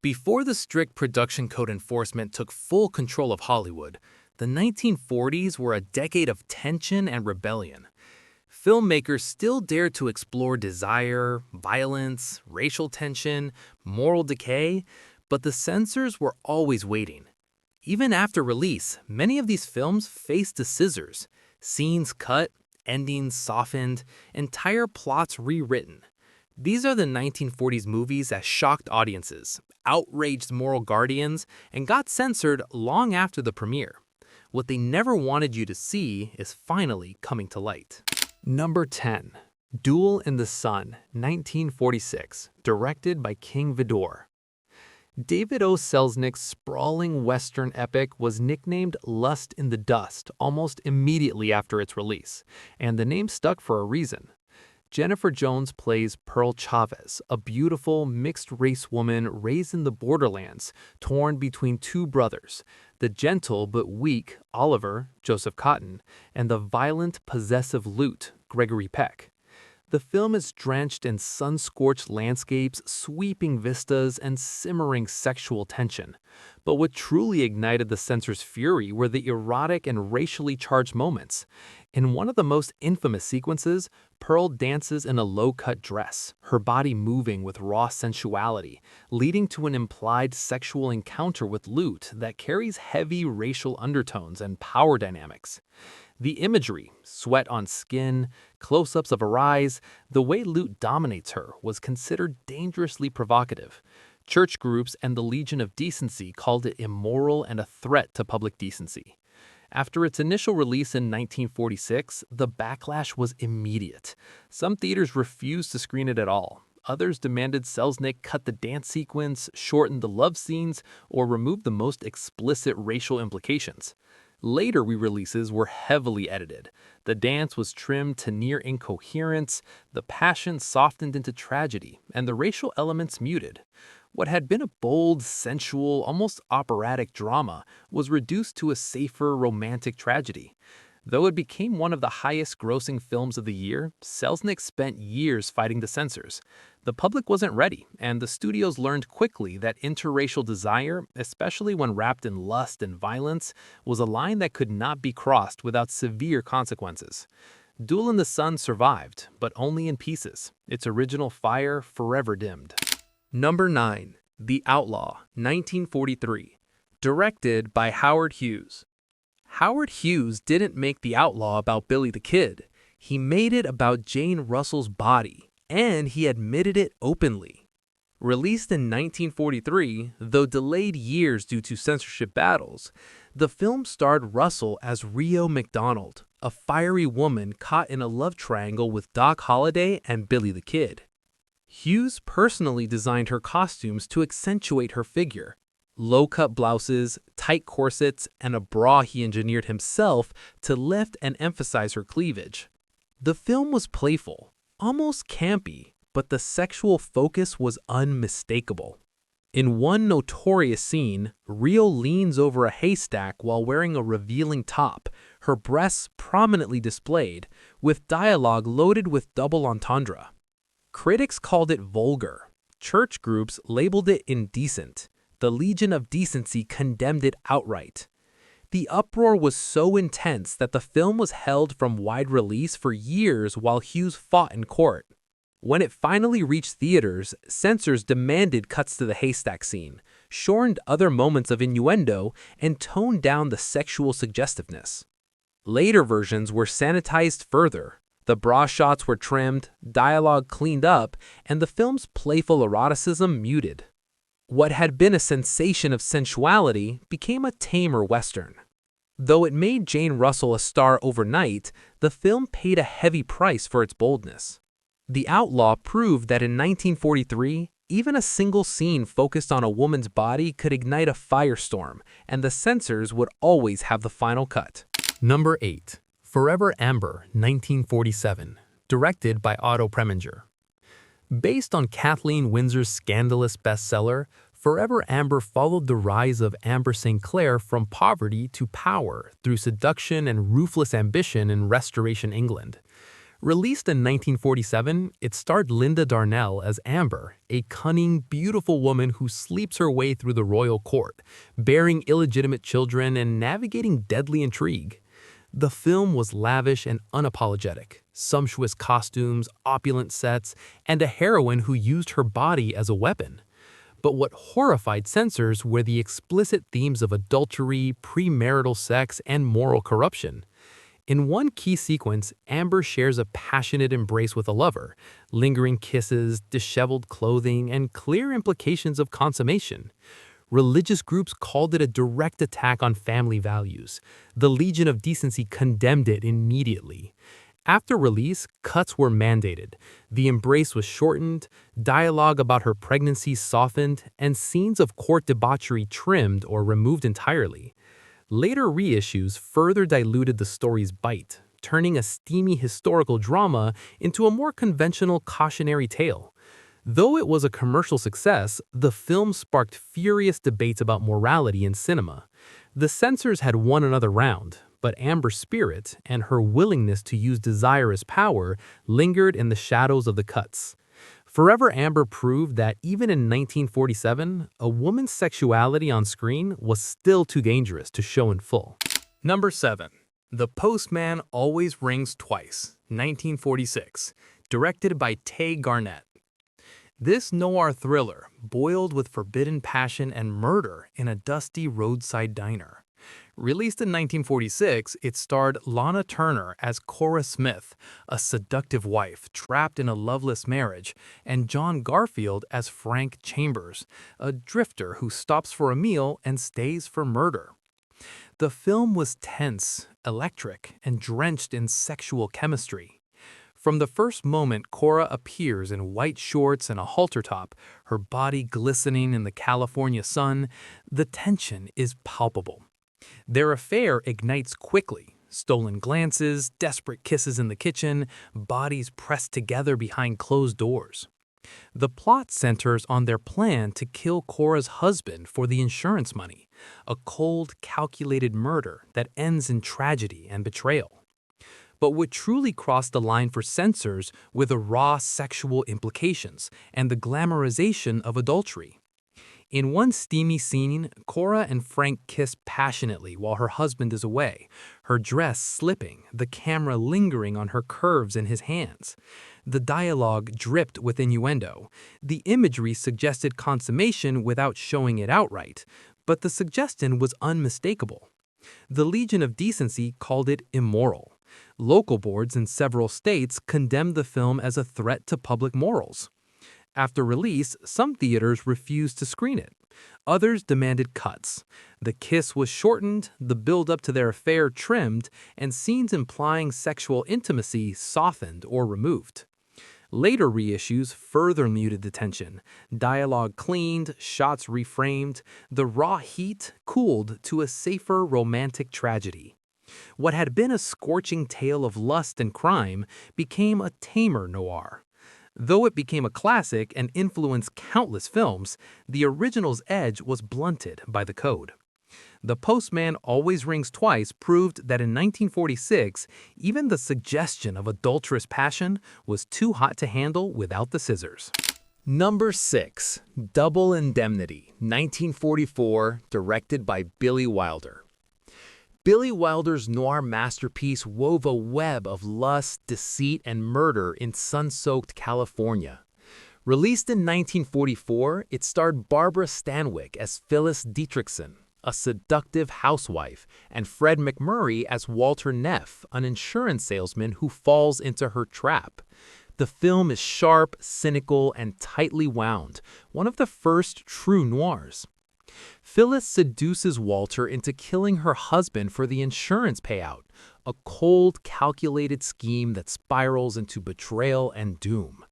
Before the strict production code enforcement took full control of Hollywood, the 1940s were a decade of tension and rebellion. Filmmakers still dared to explore desire, violence, racial tension, moral decay, but the censors were always waiting. Even after release, many of these films faced the scissors, scenes cut, endings softened, entire plots rewritten. These are the 1940s movies that shocked audiences, outraged moral guardians, and got censored long after the premiere. What they never wanted you to see is finally coming to light. Number 10. Duel in the Sun, 1946, directed by King Vidor. David O. Selznick's sprawling Western epic was nicknamed Lust in the Dust almost immediately after its release, and the name stuck for a reason. Jennifer Jones plays Pearl Chavez, a beautiful, mixed-race woman raised in the borderlands, torn between two brothers, the gentle but weak Oliver, Joseph Cotton, and the violent, possessive Lute, Gregory Peck. The film is drenched in sun-scorched landscapes, sweeping vistas, and simmering sexual tension. But what truly ignited the censors' fury were the erotic and racially charged moments. In one of the most infamous sequences, Pearl dances in a low-cut dress, her body moving with raw sensuality, leading to an implied sexual encounter with Lute that carries heavy racial undertones and power dynamics. The imagery, sweat on skin, close-ups of her eyes, the way Lute dominates her was considered dangerously provocative. Church groups and the Legion of Decency called it immoral and a threat to public decency. After its initial release in 1946, the backlash was immediate. Some theaters refused to screen it at all. Others demanded Selznick cut the dance sequence, shorten the love scenes, or remove the most explicit racial implications. Later re-releases were heavily edited. The dance was trimmed to near incoherence, the passion softened into tragedy, and the racial elements muted. What had been a bold, sensual, almost operatic drama was reduced to a safer, romantic tragedy. Though it became one of the highest-grossing films of the year, Selznick spent years fighting the censors. The public wasn't ready, and the studios learned quickly that interracial desire, especially when wrapped in lust and violence, was a line that could not be crossed without severe consequences. Duel in the Sun survived, but only in pieces, its original fire forever dimmed. Number 9. The Outlaw, 1943, directed by Howard Hughes. Howard Hughes didn't make The Outlaw about Billy the Kid. He made it about Jane Russell's body, and he admitted it openly. Released in 1943, though delayed years due to censorship battles, the film starred Russell as Rio McDonald, a fiery woman caught in a love triangle with Doc Holliday and Billy the Kid. Hughes personally designed her costumes to accentuate her figure. Low-cut blouses, tight corsets, and a bra he engineered himself to lift and emphasize her cleavage. The film was playful, almost campy, but the sexual focus was unmistakable. In one notorious scene, Rio leans over a haystack while wearing a revealing top, her breasts prominently displayed, with dialogue loaded with double entendre. Critics called it vulgar. Church groups labeled it indecent. The Legion of Decency condemned it outright. The uproar was so intense that the film was held from wide release for years while Hughes fought in court. When it finally reached theaters, censors demanded cuts to the haystack scene, shortened other moments of innuendo, and toned down the sexual suggestiveness. Later versions were sanitized further. The bra shots were trimmed, dialogue cleaned up, and the film's playful eroticism muted. What had been a sensation of sensuality became a tamer Western. Though it made Jane Russell a star overnight, the film paid a heavy price for its boldness. The Outlaw proved that in 1943, even a single scene focused on a woman's body could ignite a firestorm, and the censors would always have the final cut. Number 8. Forever Amber, 1947, directed by Otto Preminger. Based on Kathleen Windsor's scandalous bestseller, Forever Amber followed the rise of Amber St. Clair from poverty to power through seduction and ruthless ambition in Restoration England. Released in 1947, it starred Linda Darnell as Amber, a cunning, beautiful woman who sleeps her way through the royal court, bearing illegitimate children and navigating deadly intrigue. The film was lavish and unapologetic, sumptuous costumes, opulent sets, and a heroine who used her body as a weapon. But what horrified censors were the explicit themes of adultery, premarital sex, and moral corruption. In one key sequence, Amber shares a passionate embrace with a lover, lingering kisses, disheveled clothing, and clear implications of consummation. Religious groups called it a direct attack on family values. The Legion of Decency condemned it immediately. After release, cuts were mandated. The embrace was shortened, dialogue about her pregnancy softened, and scenes of court debauchery trimmed or removed entirely. Later reissues further diluted the story's bite, turning a steamy historical drama into a more conventional cautionary tale. Though it was a commercial success, the film sparked furious debates about morality in cinema. The censors had won another round, but Amber's spirit and her willingness to use desire as power lingered in the shadows of the cuts. Forever Amber proved that even in 1947, a woman's sexuality on screen was still too dangerous to show in full. Number 7. The Postman Always Rings Twice, 1946, directed by Garnett. This noir thriller boiled with forbidden passion and murder in a dusty roadside diner. Released in 1946, it starred Lana Turner as Cora Smith, a seductive wife trapped in a loveless marriage, and John Garfield as Frank Chambers, a drifter who stops for a meal and stays for murder. The film was tense, electric, and drenched in sexual chemistry. From the first moment Cora appears in white shorts and a halter top, her body glistening in the California sun, the tension is palpable. Their affair ignites quickly. Stolen glances, desperate kisses in the kitchen, bodies pressed together behind closed doors. The plot centers on their plan to kill Cora's husband for the insurance money, a cold, calculated murder that ends in tragedy and betrayal. But what truly crossed the line for censors were the raw sexual implications and the glamorization of adultery. In one steamy scene, Cora and Frank kiss passionately while her husband is away, her dress slipping, the camera lingering on her curves in his hands. The dialogue dripped with innuendo. The imagery suggested consummation without showing it outright, but the suggestion was unmistakable. The Legion of Decency called it immoral. Local boards in several states condemned the film as a threat to public morals. After release, some theaters refused to screen it. Others demanded cuts. The kiss was shortened, the build-up to their affair trimmed, and scenes implying sexual intimacy softened or removed. Later reissues further muted the tension. Dialogue cleaned, shots reframed, the raw heat cooled to a safer romantic tragedy. What had been a scorching tale of lust and crime became a tamer noir. Though it became a classic and influenced countless films, the original's edge was blunted by the code. The Postman Always Rings Twice proved that in 1946, even the suggestion of adulterous passion was too hot to handle without the scissors. Number 6. Double Indemnity, 1944, directed by Billy Wilder. Billy Wilder's noir masterpiece wove a web of lust, deceit, and murder in sun-soaked California. Released in 1944, it starred Barbara Stanwyck as Phyllis Dietrichson, a seductive housewife, and Fred McMurray as Walter Neff, an insurance salesman who falls into her trap. The film is sharp, cynical, and tightly wound, one of the first true noirs. Phyllis seduces Walter into killing her husband for the insurance payout, a cold, calculated scheme that spirals into betrayal and doom.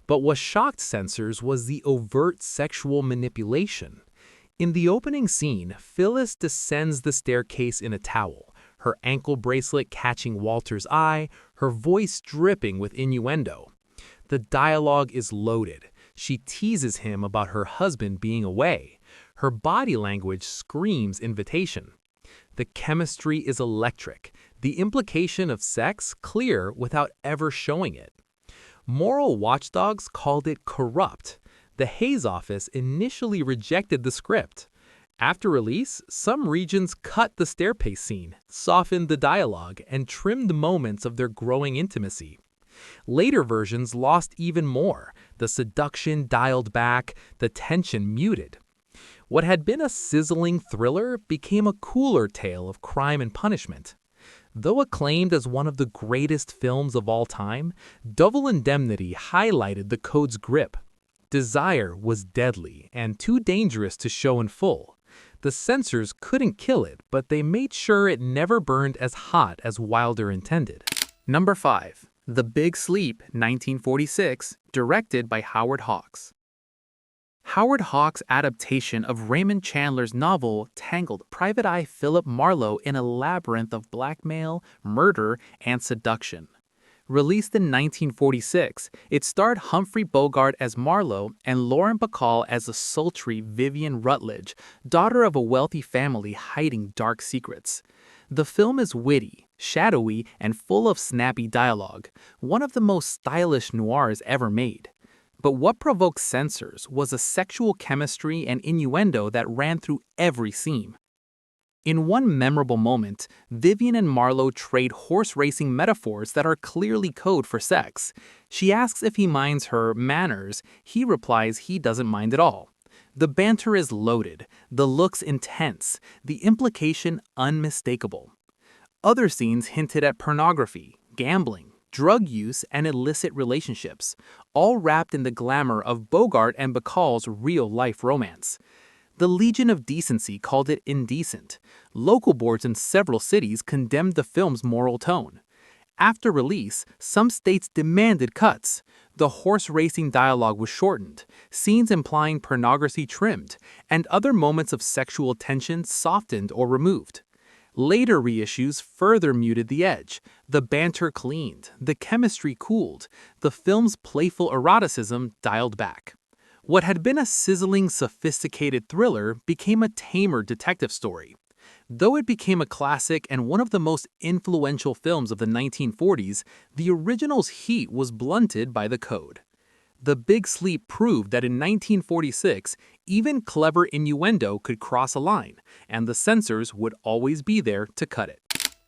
But what shocked censors was the overt sexual manipulation. In the opening scene, Phyllis descends the staircase in a towel, her ankle bracelet catching Walter's eye, her voice dripping with innuendo. The dialogue is loaded. She teases him about her husband being away. Her body language screams invitation. The chemistry is electric, the implication of sex clear without ever showing it. Moral watchdogs called it corrupt. The Hays office initially rejected the script. After release, some regions cut the staircase scene, softened the dialogue, and trimmed moments of their growing intimacy. Later versions lost even more, the seduction dialed back, the tension muted. What had been a sizzling thriller became a cooler tale of crime and punishment. Though acclaimed as one of the greatest films of all time, Double Indemnity highlighted the code's grip. Desire was deadly and too dangerous to show in full. The censors couldn't kill it, but they made sure it never burned as hot as Wilder intended. Number 5. The Big Sleep, 1946, directed by Howard Hawks. Howard Hawks' adaptation of Raymond Chandler's novel tangled Private Eye Philip Marlowe in a labyrinth of blackmail, murder, and seduction. Released in 1946, it starred Humphrey Bogart as Marlowe and Lauren Bacall as the sultry Vivian Rutledge, daughter of a wealthy family hiding dark secrets. The film is witty, shadowy, and full of snappy dialogue, one of the most stylish noirs ever made. But what provoked censors was a sexual chemistry and innuendo that ran through every scene. In one memorable moment, Vivian and Marlowe trade horse racing metaphors that are clearly code for sex. She asks if he minds her manners. He replies he doesn't mind at all. The banter is loaded, the looks intense, the implication unmistakable. Other scenes hinted at pornography, gambling, drug use, and illicit relationships, all wrapped in the glamour of Bogart and Bacall's real-life romance. The Legion of Decency called it indecent. Local boards in several cities condemned the film's moral tone. After release, some states demanded cuts. The horse racing dialogue was shortened, scenes implying pornography trimmed, and other moments of sexual tension softened or removed. Later reissues further muted the edge. The banter cleaned, the chemistry cooled, the film's playful eroticism dialed back. What had been a sizzling, sophisticated thriller became a tamer detective story. Though it became a classic and one of the most influential films of the 1940s, the original's heat was blunted by the code. The Big Sleep proved that in 1946, even clever innuendo could cross a line, and the censors would always be there to cut it.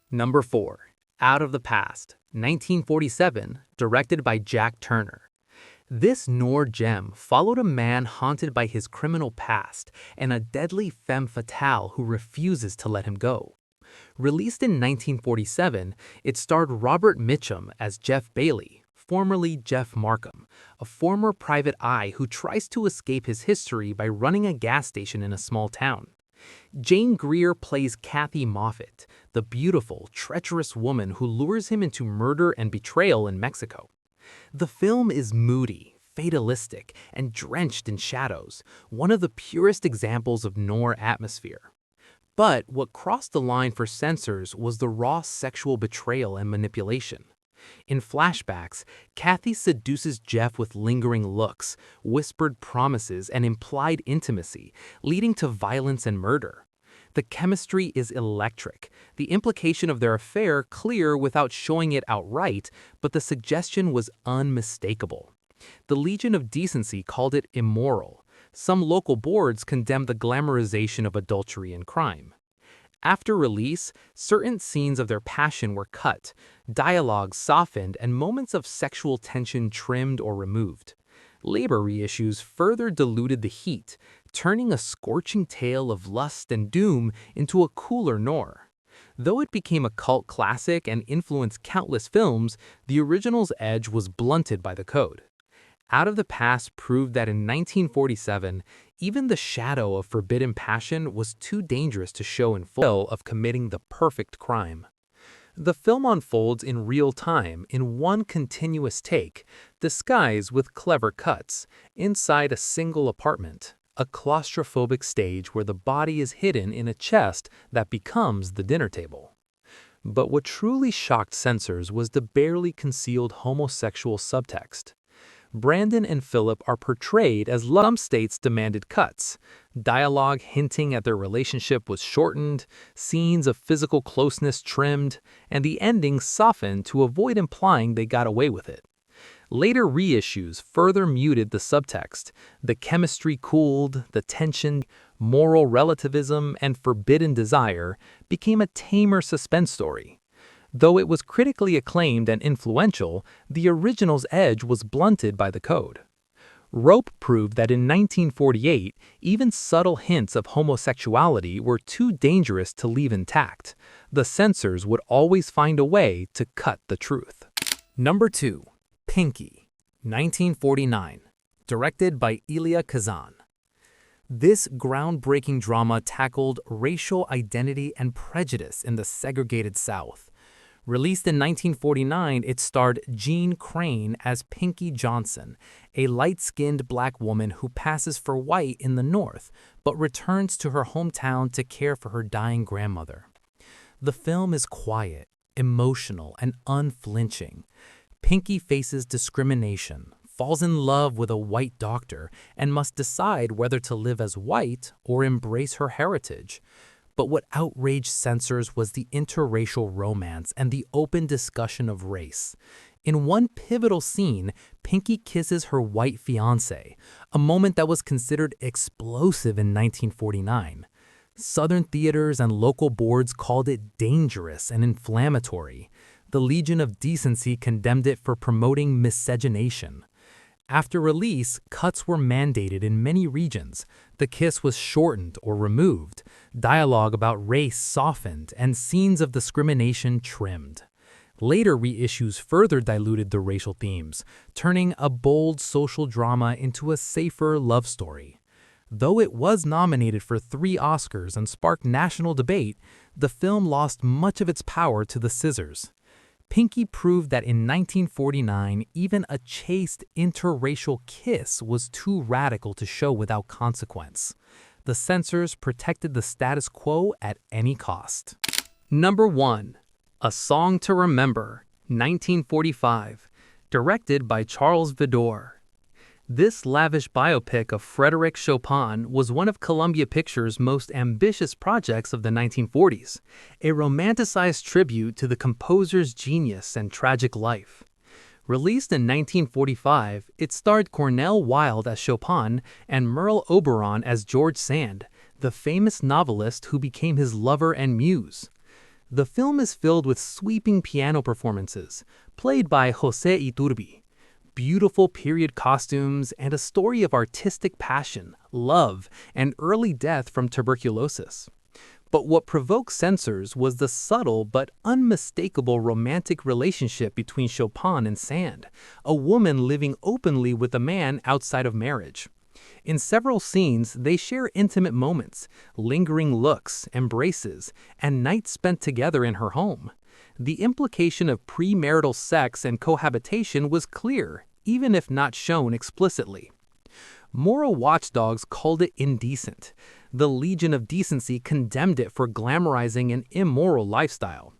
Number 4. Out of the Past, 1947, directed by Jack Turner. This noir gem followed a man haunted by his criminal past and a deadly femme fatale who refuses to let him go. Released in 1947, it starred Robert Mitchum as Jeff Bailey, formerly Jeff Markham, a former private eye who tries to escape his history by running a gas station in a small town. Jane Greer plays Kathy Moffat, the beautiful, treacherous woman who lures him into murder and betrayal in Mexico. The film is moody, fatalistic, and drenched in shadows, one of the purest examples of noir atmosphere. But what crossed the line for censors was the raw sexual betrayal and manipulation. In flashbacks, Kathy seduces Jeff with lingering looks, whispered promises, and implied intimacy, leading to violence and murder. The chemistry is electric, the implication of their affair clear without showing it outright, but the suggestion was unmistakable. The Legion of Decency called it immoral. Some local boards condemned the glamorization of adultery and crime. After release, certain scenes of their passion were cut, dialogue softened, and moments of sexual tension trimmed or removed. Later reissues further diluted the heat, turning a scorching tale of lust and doom into a cooler noir. Though it became a cult classic and influenced countless films, the original's edge was blunted by the code. Out of the Past proved that in 1947, even the shadow of forbidden passion was too dangerous to show in full of committing the perfect crime. The film unfolds in real time in one continuous take, disguised with clever cuts, inside a single apartment, a claustrophobic stage where the body is hidden in a chest that becomes the dinner table. But what truly shocked censors was the barely concealed homosexual subtext. Brandon and Philip are portrayed as some states demanded cuts. Dialogue hinting at their relationship was shortened, scenes of physical closeness trimmed, and the ending softened to avoid implying they got away with it. Later reissues further muted the subtext. The chemistry cooled, the tension, moral relativism, and forbidden desire became a tamer suspense story. Though it was critically acclaimed and influential, the original's edge was blunted by the code. Rope proved that in 1948, even subtle hints of homosexuality were too dangerous to leave intact. The censors would always find a way to cut the truth. Number 2. Pinky, 1949, directed by Elia Kazan. This groundbreaking drama tackled racial identity and prejudice in the segregated South. Released in 1949, it starred Jean Crane as Pinky Johnson, a light-skinned black woman who passes for white in the North, but returns to her hometown to care for her dying grandmother. The film is quiet, emotional, and unflinching. Pinky faces discrimination, falls in love with a white doctor, and must decide whether to live as white or embrace her heritage. But what outraged censors was the interracial romance and the open discussion of race. In one pivotal scene, Pinky kisses her white fiancé, a moment that was considered explosive in 1949. Southern theaters and local boards called it dangerous and inflammatory. The Legion of Decency condemned it for promoting miscegenation. After release, cuts were mandated in many regions. The kiss was shortened or removed, dialogue about race softened, and scenes of discrimination trimmed. Later reissues further diluted the racial themes, turning a bold social drama into a safer love story. Though it was nominated for 3 Oscars and sparked national debate, the film lost much of its power to the scissors. Pinky proved that in 1949, even a chaste interracial kiss was too radical to show without consequence. The censors protected the status quo at any cost. Number 1. A Song to Remember, 1945, directed by Charles Vidor. This lavish biopic of Frédéric Chopin was one of Columbia Pictures' most ambitious projects of the 1940s, a romanticized tribute to the composer's genius and tragic life. Released in 1945, it starred Cornel Wilde as Chopin and Merle Oberon as George Sand, the famous novelist who became his lover and muse. The film is filled with sweeping piano performances, played by José Iturbi, beautiful period costumes, and a story of artistic passion, love, and early death from tuberculosis. But what provoked censors was the subtle but unmistakable romantic relationship between Chopin and Sand, a woman living openly with a man outside of marriage. In several scenes, they share intimate moments, lingering looks, embraces, and nights spent together in her home. The implication of premarital sex and cohabitation was clear, even if not shown explicitly. Moral watchdogs called it indecent. The Legion of Decency condemned it for glamorizing an immoral lifestyle.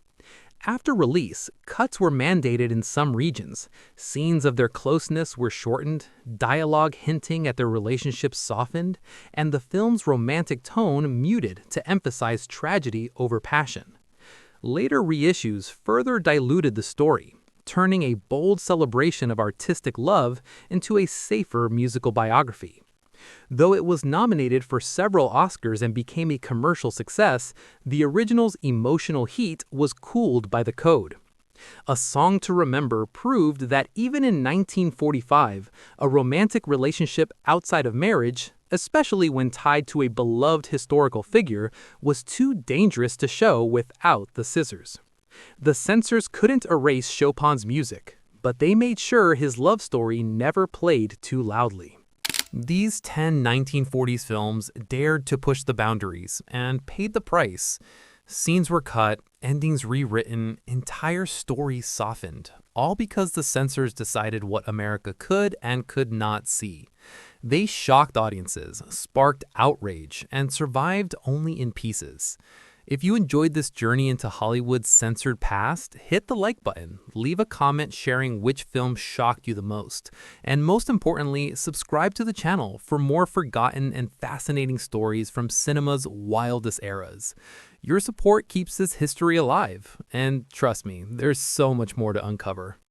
After release, cuts were mandated in some regions. Scenes of their closeness were shortened, dialogue hinting at their relationship softened, and the film's romantic tone muted to emphasize tragedy over passion. Later reissues further diluted the story, turning a bold celebration of artistic love into a safer musical biography. Though it was nominated for several Oscars and became a commercial success, the original's emotional heat was cooled by the code. A Song to Remember proved that even in 1945, a romantic relationship outside of marriage, especially when tied to a beloved historical figure, was too dangerous to show without the scissors. The censors couldn't erase Chopin's music, but they made sure his love story never played too loudly. These 10 1940s films dared to push the boundaries and paid the price. Scenes were cut, endings rewritten, entire stories softened, all because the censors decided what America could and could not see. They shocked audiences, sparked outrage, and survived only in pieces. If you enjoyed this journey into Hollywood's censored past, hit the like button, leave a comment sharing which film shocked you the most, and most importantly, subscribe to the channel for more forgotten and fascinating stories from cinema's wildest eras. Your support keeps this history alive, and trust me, there's so much more to uncover.